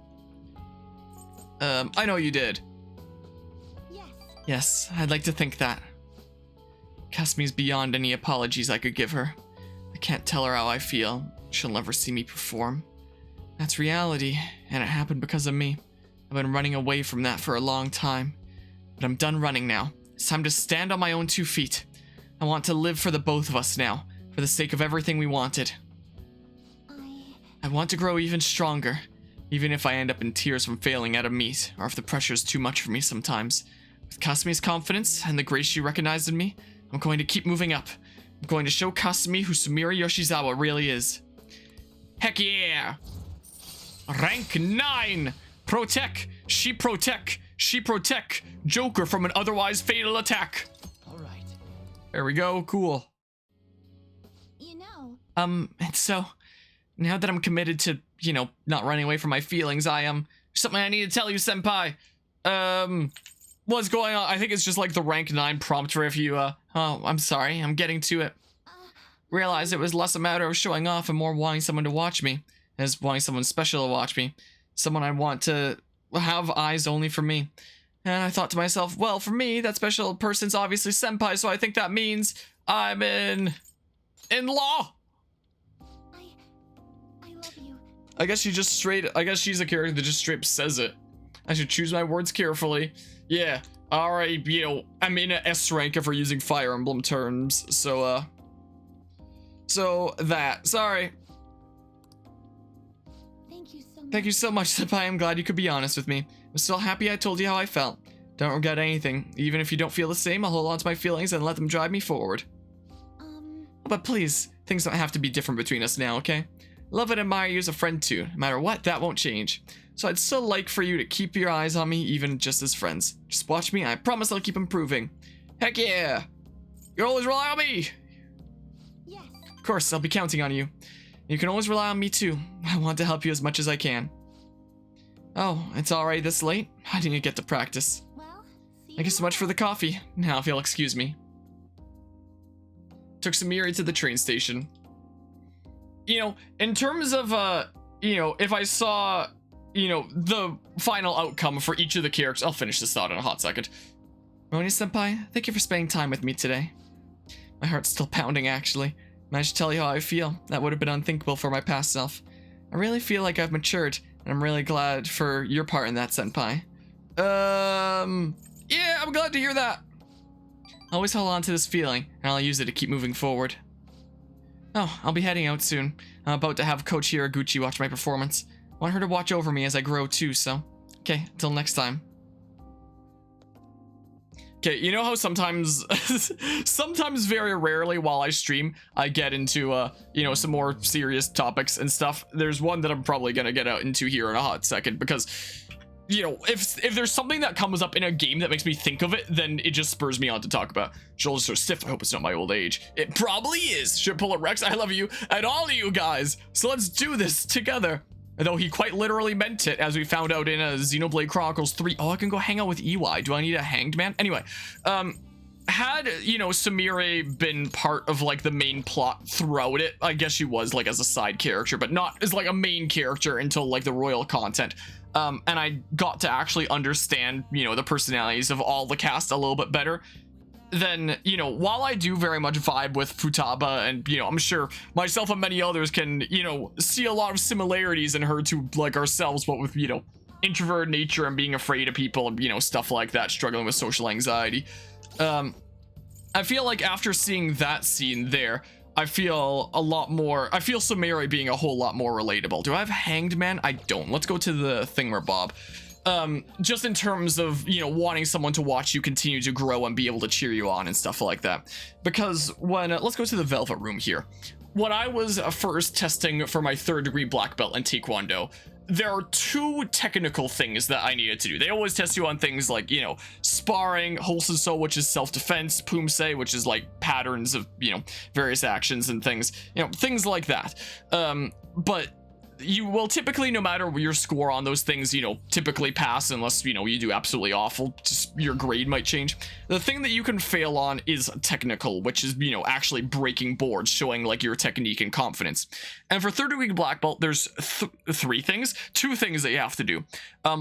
I know you did. Yes, I'd like to think that. Kasumi's beyond any apologies I could give her. I can't tell her how I feel. She'll never see me perform. That's reality, and it happened because of me. I've been running away from that for a long time. But I'm done running now. It's time to stand on my own 2 feet. I want to live for the both of us now, for the sake of everything we wanted. I want to grow even stronger, even if I end up in tears from failing out of meat, or if the pressure is too much for me sometimes. With Kasumi's confidence and the grace she recognized in me, I'm going to keep moving up. I'm going to show Kasumi who Sumire Yoshizawa really is. Heck yeah! Rank 9! Protect! She protect! She protect! Joker from an otherwise fatal attack! Alright. There we go, cool. You know, And so, now that I'm committed to, you know, not running away from my feelings, something I need to tell you, senpai. What's going on? I think it's just like the rank 9 prompt for if you, oh, I'm sorry, I'm getting to it. Realized it was less a matter of showing off and more wanting someone to watch me, as wanting someone special to watch me. Someone I want to have eyes only for me. And I thought to myself, well, for me, that special person's obviously senpai, so I think that means I'm in law. I love you. I guess she's a character that just straight up says it. I should choose my words carefully. Yeah, alright, you know, I'm in a S rank if we're using Fire Emblem terms, so sorry. Thank you so much. Thank you so much, senpai. I'm glad you could be honest with me. I'm still happy I told you how I felt. Don't regret anything. Even if you don't feel the same, I'll hold on to my feelings and let them drive me forward. But please, things don't have to be different between us now, okay? Love and admire you as a friend too. No matter what, that won't change. So I'd still like for you to keep your eyes on me, even just as friends. Just watch me, I promise I'll keep improving. Heck yeah! You always rely on me! Yes. Of course, I'll be counting on you. You can always rely on me too. I want to help you as much as I can. Oh, it's already this late? I didn't get to practice. Well, see Thank you so much for the coffee. Now if you'll excuse me. Took Sumire to the train station. You know, in terms of, you know, if I saw, you know, the final outcome for each of the characters, I'll finish this thought in a hot second. Roni-senpai, thank you for spending time with me today. My heart's still pounding, actually. And I should tell you how I feel. That would have been unthinkable for my past self. I really feel like I've matured, and I'm really glad for your part in that, senpai. Yeah, I'm glad to hear that. I'll always hold on to this feeling, and I'll use it to keep moving forward. Oh, I'll be heading out soon. I'm about to have Coach Hiraguchi watch my performance. I want her to watch over me as I grow too, so... Okay, until next time. Okay, you know how sometimes, sometimes very rarely while I stream, I get into, you know, some more serious topics and stuff. There's one that I'm probably gonna get out into here in a hot second because, you know, if there's something that comes up in a game that makes me think of it, then it just spurs me on to talk about. Shoulders are stiff. I hope it's not my old age. It probably is. Should pull it, Rex. I love you and all of you guys. So let's do this together. Though he quite literally meant it, as we found out in Xenoblade Chronicles 3. Oh, I can go hang out with EY. Do I need a hanged man? Anyway, had, you know, Sumire been part of, like, the main plot throughout it, I guess she was, like, as a side character, but not as, like, a main character until, like, the royal content. And I got to actually understand, you know, the personalities of all the cast a little bit better. Then, you know, while I do very much vibe with Futaba, and, you know, I'm sure myself and many others can, you know, see a lot of similarities in her to, like, ourselves, but with, you know, introverted nature and being afraid of people and, you know, stuff like that, struggling with social anxiety. I feel like after seeing that scene there, I feel a lot more, I feel Sumire being a whole lot more relatable. Do I have Hanged Man? I don't. Let's go to the thingamabob. Just in terms of, you know, wanting someone to watch you continue to grow and be able to cheer you on and stuff like that. Because when, let's go to the Velvet Room here. When I was first testing for my 3rd degree black belt in Taekwondo, there are 2 technical things that I needed to do. They always test you on things like, you know, sparring, Hosenso, which is self-defense, Pumse, which is like patterns of, you know, various actions and things, you know, things like that. But you will typically, no matter your score on those things, you know, typically pass unless, you know, you do absolutely awful, just your grade might change. The thing that you can fail on is technical, which is, you know, actually breaking boards, showing like your technique and confidence. And for 3rd degree black belt, there's 2 things that you have to do.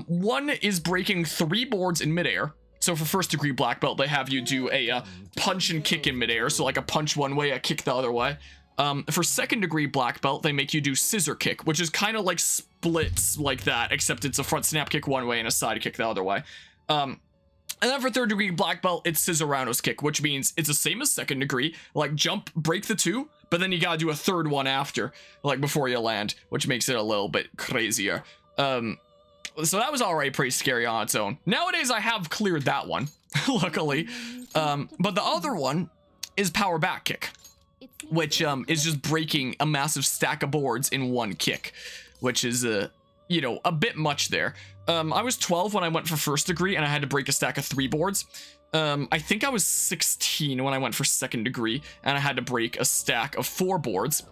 One is breaking 3 boards in midair. So for 1st degree black belt, they have you do a punch and kick in midair. So like a punch one way, a kick the other way. For 2nd degree black belt, they make you do scissor kick, which is kind of like splits like that, except it's a front snap kick one way and a side kick the other way. And then for 3rd degree black belt, it's Scissoranos kick, which means it's the same as 2nd degree, like jump, break the 2, but then you gotta do a 3rd one after, like before you land, which makes it a little bit crazier. So that was already pretty scary on its own. Nowadays, I have cleared that one, luckily. But the other one is power back kick, which is just breaking a massive stack of boards in one kick, which is, you know, a bit much there. I was 12 when I went for first degree, and I had to break a stack of 3 boards. I think I was 16 when I went for second degree, and I had to break a stack of 4 boards.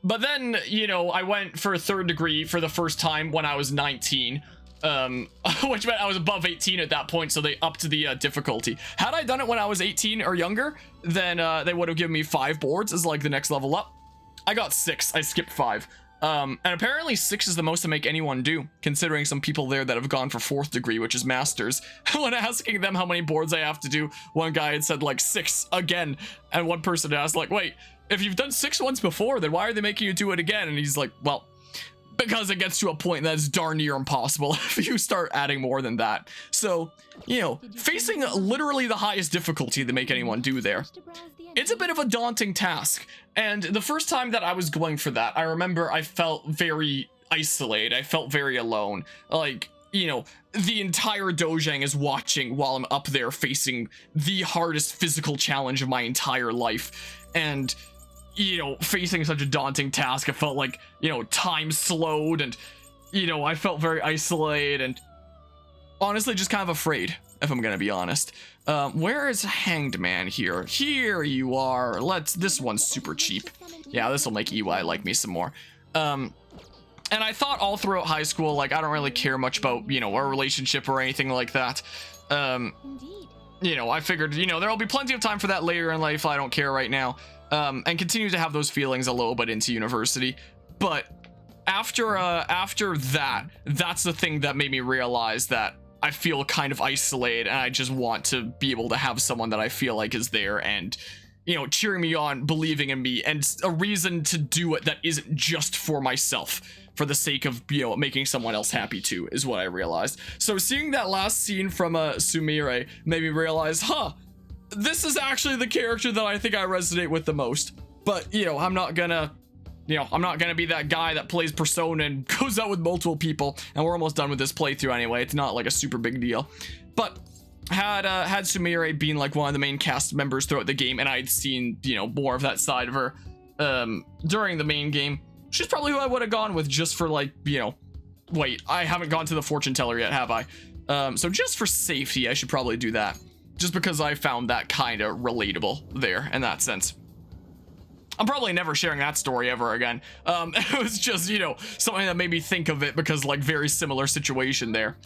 But then, you know, I went for third degree for the first time when I was 19, which meant I was above 18 at that point, so they upped the difficulty. Had I done it when I was 18 or younger, then they would have given me 5 boards as like the next level up. I got 6. I skipped 5. And apparently 6 is the most to make anyone do, considering some people there that have gone for 4th degree, which is masters. When asking them how many boards I have to do, one guy had said like 6 again, and one person asked like, wait, if you've done 6 once before, then why are they making you do it again? And he's like, well, because it gets to a point that's darn near impossible if you start adding more than that. So, you know, facing literally the highest difficulty to make anyone do there, it's a bit of a daunting task. And the first time that I was going for that, I remember I felt very isolated. I felt very alone. Like, you know, the entire dojang is watching while I'm up there facing the hardest physical challenge of my entire life. And, you know, facing such a daunting task, I felt like, you know, time slowed, and, you know, I felt very isolated and honestly just kind of afraid, if I'm gonna be honest. Where is Hanged Man here? Here you are. This one's super cheap. Yeah, this will make EY like me some more. And I thought all throughout high school, like, I don't really care much about, you know, our relationship or anything like that. Indeed. You know, I figured, you know, there'll be plenty of time for that later in life. I don't care right now. And continue to have those feelings a little bit into university. But after that, that's the thing that made me realize that I feel kind of isolated, and I just want to be able to have someone that I feel like is there and, you know, cheering me on, believing in me, and a reason to do it that isn't just for myself, for the sake of, you know, making someone else happy too, is what I realized. So seeing that last scene from Sumire made me realize, this is actually the character that I think I resonate with the most. But, you know, I'm not gonna be that guy that plays Persona and goes out with multiple people, and we're almost done with this playthrough anyway. It's not like a super big deal. But had Sumire been like one of the main cast members throughout the game, and I'd seen, you know, more of that side of her during the main game, she's probably who I would have gone with, just for, like, you know, wait, I haven't gone to the fortune teller yet, have I? So just for safety, I should probably do that, just because I found that kind of relatable there in that sense. I'm probably never sharing that story ever again. It was just, you know, something that made me think of it, because, like, very similar situation there.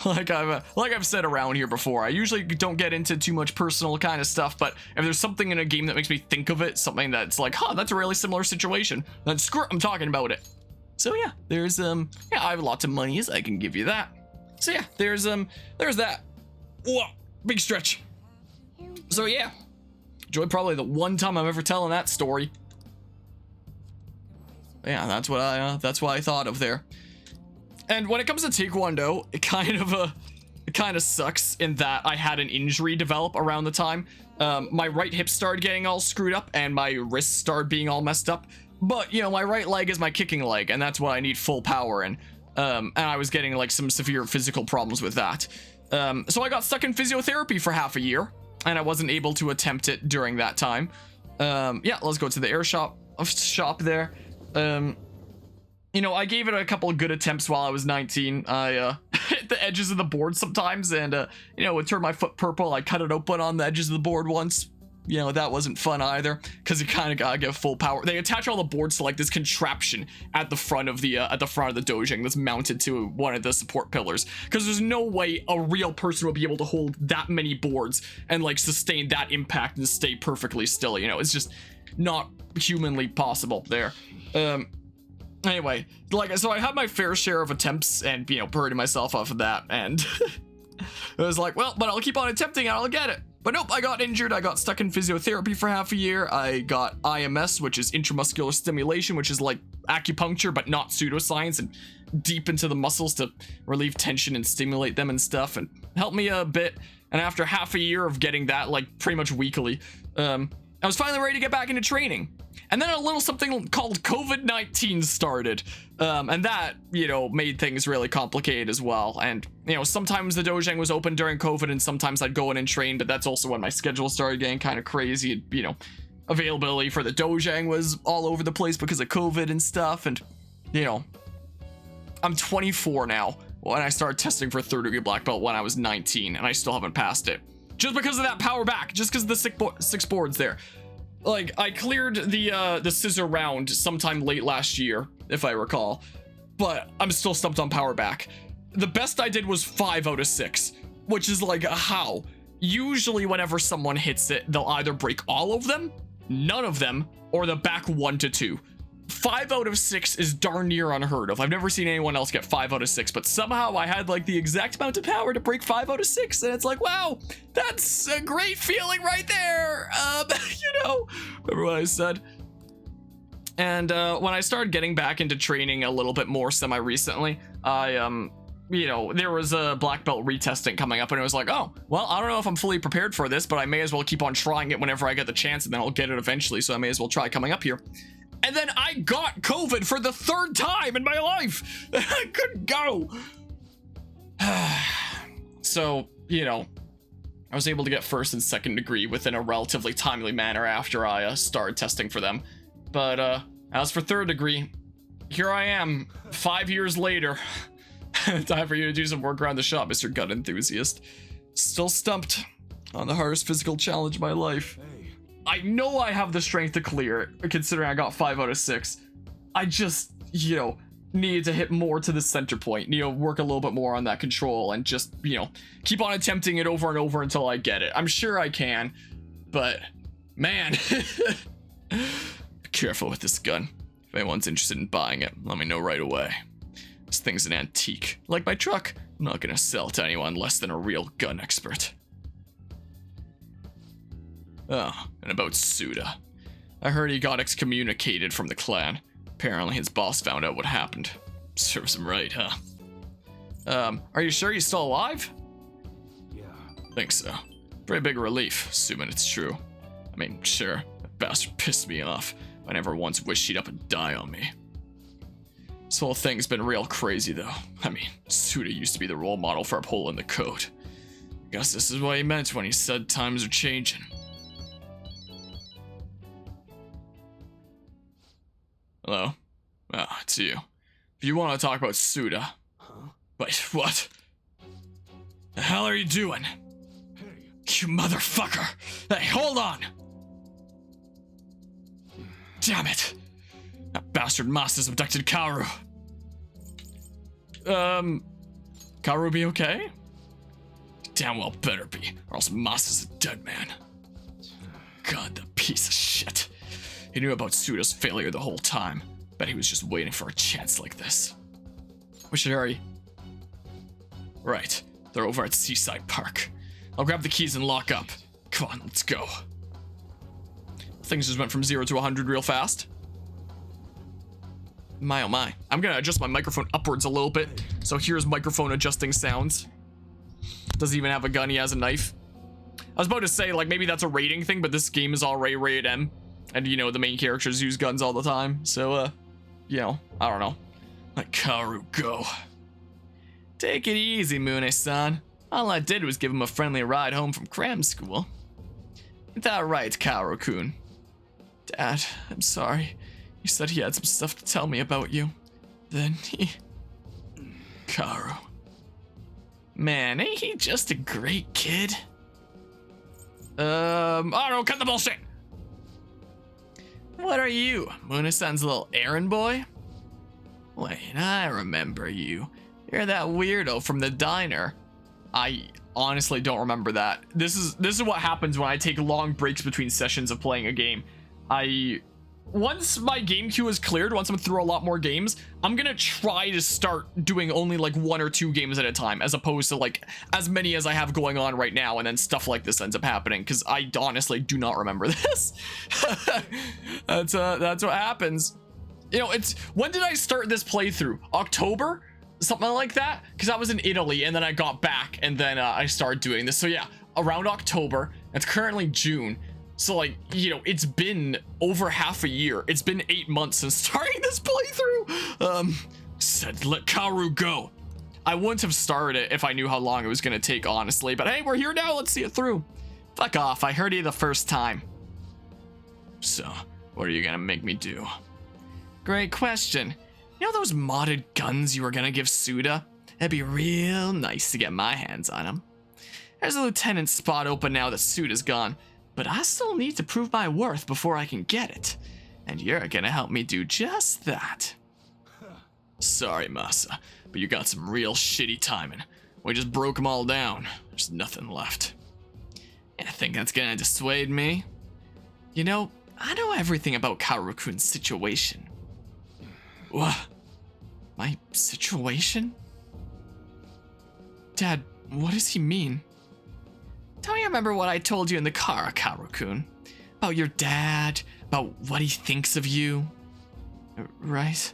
Like I've said around here before, I usually don't get into too much personal kind of stuff, but if there's something in a game that makes me think of it, something that's like, that's a really similar situation, then screw it, I'm talking about it. So yeah, there's yeah, I have lots of monies, I can give you that. So yeah, there's that. Whoa, big stretch. So yeah, enjoy probably the one time I'm ever telling that story. Yeah, that's what I thought of there. And when it comes to Taekwondo, it kind of sucks in that I had an injury develop around the time. My right hip started getting all screwed up, and my wrist started being all messed up. But, you know, my right leg is my kicking leg, and that's what I need full power in. And I was getting, like, some severe physical problems with that. So I got stuck in physiotherapy for half a year, and I wasn't able to attempt it during that time. Yeah, let's go to the air shop there. You know, I gave it a couple of good attempts while I was 19. I hit the edges of the board sometimes, and you know, it would turn my foot purple. I cut it open on the edges of the board once. You know, that wasn't fun either, because you kind of gotta get full power. They attach all the boards to, like, this contraption at the front of the dojang that's mounted to one of the support pillars, because there's no way a real person would be able to hold that many boards and, like, sustain that impact and stay perfectly still. You know, it's just not humanly possible there. Anyway, like, so I had my fair share of attempts and, you know, hurting myself off of that, and it was like, well, but I'll keep on attempting and I'll get it. But nope, I got injured. I got stuck in physiotherapy for half a year. I got IMS, which is intramuscular stimulation, which is like acupuncture, but not pseudoscience, and deep into the muscles to relieve tension and stimulate them and stuff, and helped me a bit. And after half a year of getting that, like, pretty much weekly, I I was finally ready to get back into training. And then a little something called COVID-19 started. And that, you know, made things really complicated as well. And, you know, sometimes the dojang was open during COVID and sometimes I'd go in and train, but that's also when my schedule started getting kind of crazy. You know, availability for the dojang was all over the place because of COVID and stuff. And, you know, I'm 24 now. When I started testing for 3rd degree black belt when I was 19 and I still haven't passed it. Just because of that power back, just because of the six boards there. Like, I cleared the scissor round sometime late last year, if I recall, but I'm still stumped on power back. The best I did was 5 out of 6, which is like, how? Usually whenever someone hits it, they'll either break all of them, none of them, or the back 1 to 2. 5 out of 6 is darn near unheard of. I've never seen anyone else get 5 out of 6, but somehow I had like the exact amount of power to break 5 out of 6, and it's like, wow, that's a great feeling right there. You know, remember what I said? And when I started getting back into training a little bit more semi-recently, I you know, there was a black belt retesting coming up, and it was like, oh, well, I don't know if I'm fully prepared for this, but I may as well keep on trying it whenever I get the chance, and then I'll get it eventually, so I may as well try coming up here. And then I got COVID for the 3rd time in my life. I couldn't go. So, you know, I was able to get 1st and 2nd degree within a relatively timely manner after I started testing for them. But as for 3rd degree, here I am, 5 years later. Time for you to do some work around the shop, Mr. Gun Enthusiast. Still stumped on the hardest physical challenge of my life. I know I have the strength to clear it, considering I got 5 out of 6. I just, you know, needed to hit more to the center point, you know, work a little bit more on that control and just, you know, keep on attempting it over and over until I get it. I'm sure I can, but man, be careful with this gun. If anyone's interested in buying it, let me know right away. This thing's an antique. Like my truck, I'm not gonna sell to anyone less than a real gun expert. Oh, and about Suda. I heard he got excommunicated from the clan. Apparently his boss found out what happened. Serves him right, huh? Are you sure he's still alive? Yeah. Think so. Pretty big relief, assuming it's true. I mean, sure, that bastard pissed me off. I never once wished he'd up and die on me. This whole thing's been real crazy, though. I mean, Suda used to be the role model for upholding the code. I guess this is what he meant when he said times are changing. Hello? Ah, it's you. If you want to talk about Suda... Huh? Wait, what? The hell are you doing? Hey. You motherfucker! Hey, hold on! Damn it! That bastard Master's abducted Kaoru. Kaoru be okay? Damn well better be, or else Master's a dead man. God, the piece of shit. He knew about Suda's failure the whole time. Bet he was just waiting for a chance like this. We should hurry. Right, they're over at Seaside Park. I'll grab the keys and lock up. Come on, let's go. Things just went from 0 to 100 real fast. My oh my. I'm gonna adjust my microphone upwards a little bit. So here's microphone adjusting sounds. Doesn't even have a gun, he has a knife. I was about to say, like, maybe that's a rating thing, but this game is already rated M. And, you know, the main characters use guns all the time. So, you know, I don't know. Let Kaoru go. Take it easy, Mune-san. All I did was give him a friendly ride home from cram school. Ain't that right, Kaoru-kun? Dad, I'm sorry. He said he had some stuff to tell me about you. Then he... Kaoru. Man, ain't he just a great kid? I don't know, cut the bullshit! What are you, Mune-san's little errand boy? Wait, I remember you. You're that weirdo from the diner. I honestly don't remember that. This is what happens when I take long breaks between sessions of playing a game. Once my game queue is cleared, once I'm through a lot more games, I'm gonna try to start doing only like 1 or 2 games at a time, as opposed to like as many as I have going on right now, and then stuff like this ends up happening, because I honestly do not remember this. That's what happens. You know, it's, when did I start this playthrough? October? Something like that? Because I was in Italy, and then I got back, and then I started doing this. So yeah, around October. It's currently June. So like, you know, it's been over half a year. It's been 8 months since starting this playthrough. Said let Kaoru go. I wouldn't have started it if I knew how long it was gonna take, honestly. But hey, we're here now. Let's see it through. Fuck off. I heard you the first time. So, what are you gonna make me do? Great question. You know those modded guns you were gonna give Suda? It'd be real nice to get my hands on them. There's a lieutenant spot open now that Suda's gone, but I still need to prove my worth before I can get it. And you're gonna help me do just that. Sorry, Masa, but you got some real shitty timing. We just broke them all down. There's nothing left. I think that's gonna dissuade me. You know, I know everything about Kaoru-kun's situation. What? My situation? Dad, what does he mean? Don't you remember what I told you in the car, Kaoru-kun? About your dad, about what he thinks of you? Right?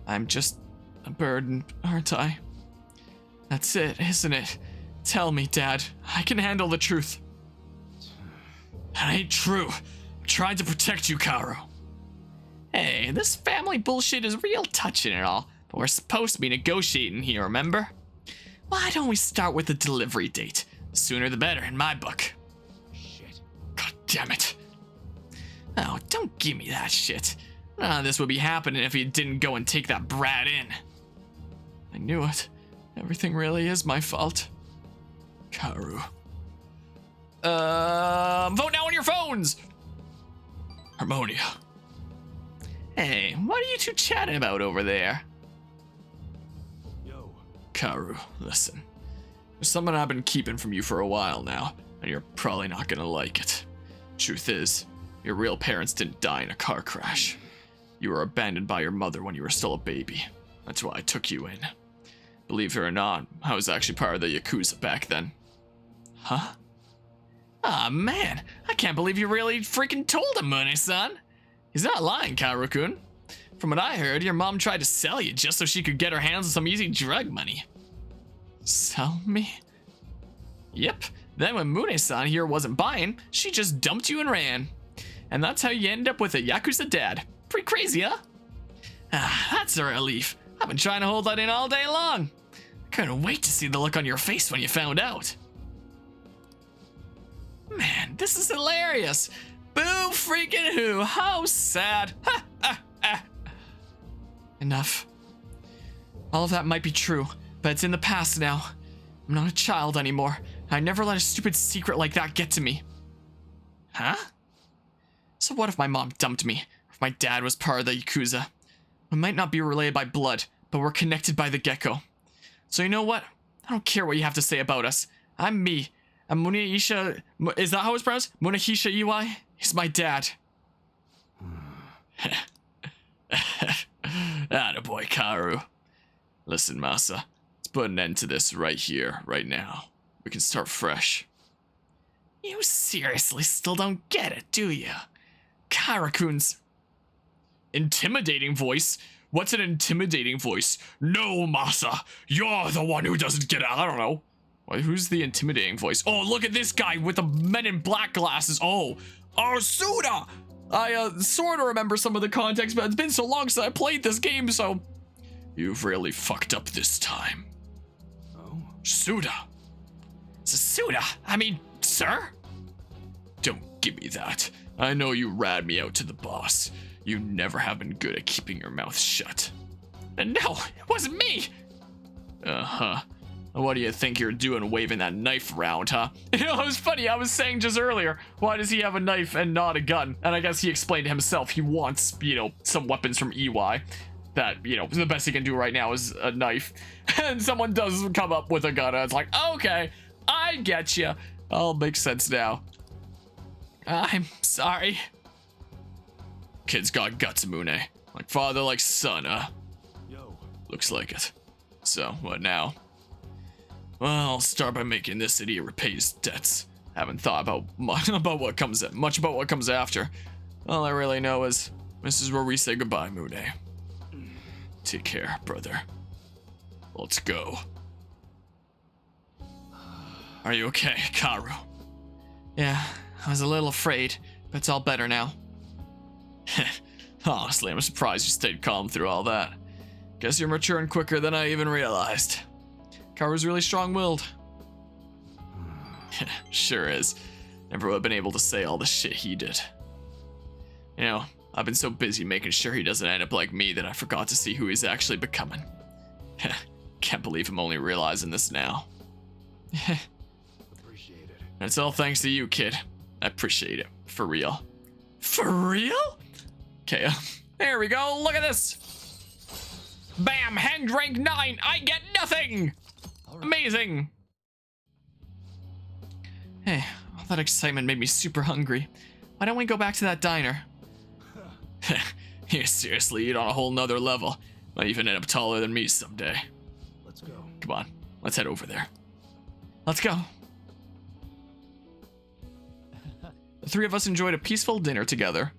I'm just a burden, aren't I? That's it, isn't it? Tell me, Dad. I can handle the truth. That ain't true. I'm trying to protect you, Kaoru. Hey, this family bullshit is real touching and all, but we're supposed to be negotiating here, remember? Why don't we start with the delivery date? The sooner the better, in my book. Shit. God damn it. Oh, don't give me that shit. None of this would be happening if you didn't go and take that brat in. I knew it. Everything really is my fault. Kaoru. Vote now on your phones! Harmonia. Hey, what are you two chatting about over there? Yo. Kaoru, listen. There's something I've been keeping from you for a while now, and you're probably not gonna like it. Truth is, your real parents didn't die in a car crash. You were abandoned by your mother when you were still a baby. That's why I took you in. Believe it or not, I was actually part of the Yakuza back then. Huh? Ah, man, I can't believe you really freaking told him, Mune-san. He's not lying, Kaoru-kun. From what I heard, your mom tried to sell you just so she could get her hands on some easy drug money. Sell me? Yep. Then when Mune-san here wasn't buying, she just dumped you and ran. And that's how you ended up with a Yakuza dad. Pretty crazy, huh? Ah, that's a relief. I've been trying to hold that in all day long. I couldn't wait to see the look on your face when you found out. Man, this is hilarious. Boo freaking who? How sad. Ha, ha, ha. Enough. All of that might be true, but it's in the past now. I'm not a child anymore. I never let a stupid secret like that get to me. Huh? So what if my mom dumped me? Or if my dad was part of the Yakuza? We might not be related by blood, but we're connected by the gecko. So you know what? I don't care what you have to say about us. I'm me. And Muneisha... Is that how it's pronounced? Munehisha Iwai? He's my dad. Attaboy, Kaoru. Listen, Masa. Let's put an end to this right here, right now. We can start fresh. You seriously still don't get it, do you? Kaoru-kun's... Intimidating voice? What's an intimidating voice? No, Masa. You're the one who doesn't get it. I don't know. Why, who's the intimidating voice? Oh, look at this guy with the men in black glasses. Oh, Suda! I sort of remember some of the context, but it's been so long since I played this game, so... You've really fucked up this time. Oh. Suda. Suda? I mean, sir? Don't give me that. I know you rat me out to the boss. You never have been good at keeping your mouth shut. And no, it wasn't me! Uh-huh. What do you think you're doing waving that knife around, huh? You know, it was funny, I was saying just earlier, why does he have a knife and not a gun? And I guess he explained himself he wants, you know, some weapons from EY. That, you know, the best he can do right now is a knife. And someone does come up with a gun, and it's like, okay, I get you. All makes sense now. I'm sorry. Kid's got guts, Mune. Like father, like son, huh? Yo. Looks like it. So, what now? Well, I'll start by making this idiot repay his debts. Haven't thought about much about what comes after. All I really know is this is where we say goodbye, Mune. Take care, brother. Let's go. Are you okay, Kaoru? Yeah, I was a little afraid. it's all better now. Honestly, I'm surprised you stayed calm through all that. Guess you're maturing quicker than I even realized. Karu's really strong-willed. Sure is. Never would have been able to say all the shit he did. You know, I've been so busy making sure he doesn't end up like me that I forgot to see who he's actually becoming. Can't believe I'm only realizing this now. Appreciate it. It's all thanks to you, kid. I appreciate it. For real. For real? Okay, there we go. Look at this. Bam! Hand rank 9. I get nothing. Amazing. Hey, all that excitement made me super hungry. Why don't we go back to that diner? You're seriously on a whole nother level. Might even end up taller than me someday. Let's go. Come on, let's head over there. Let's go. The three of us enjoyed a peaceful dinner together.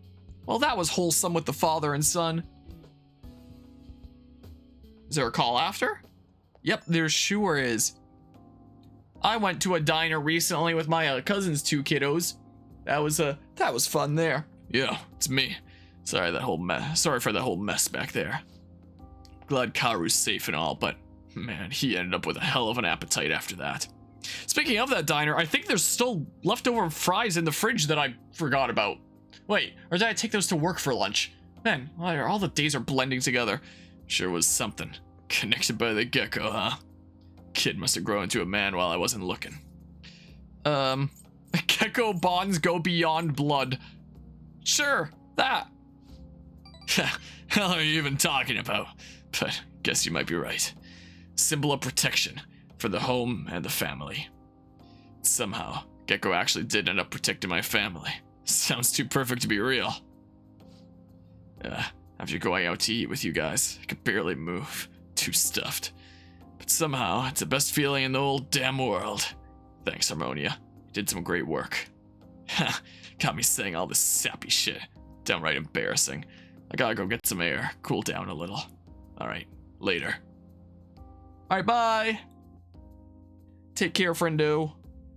Well, that was wholesome with the father and son. Is there a call after? Yep, there sure is. I went to a diner recently with my cousin's 2 kiddos. That was fun there. Yeah, it's me. Sorry for that whole mess back there. Glad Karu's safe and all, but man, he ended up with a hell of an appetite after that. Speaking of that diner, I think there's still leftover fries in the fridge that I forgot about. Wait, or did I take those to work for lunch? Man, all the days are blending together. Sure was something. Connected by the gecko, huh? Kid must have grown into a man while I wasn't looking. Gecko bonds go beyond blood. Sure, that. Hell are you even talking about? But guess you might be right. Symbol of protection for the home and the family. Somehow, Gecko actually did end up protecting my family. Sounds too perfect to be real. After going out to eat with you guys, I could barely move. Too stuffed. But somehow, it's the best feeling in the whole damn world. Thanks, Harmonia. You did some great work. Got me saying all this sappy shit. Downright embarrassing. I gotta go get some air, cool down a little. Alright, later. Alright, bye! Take care, friendo.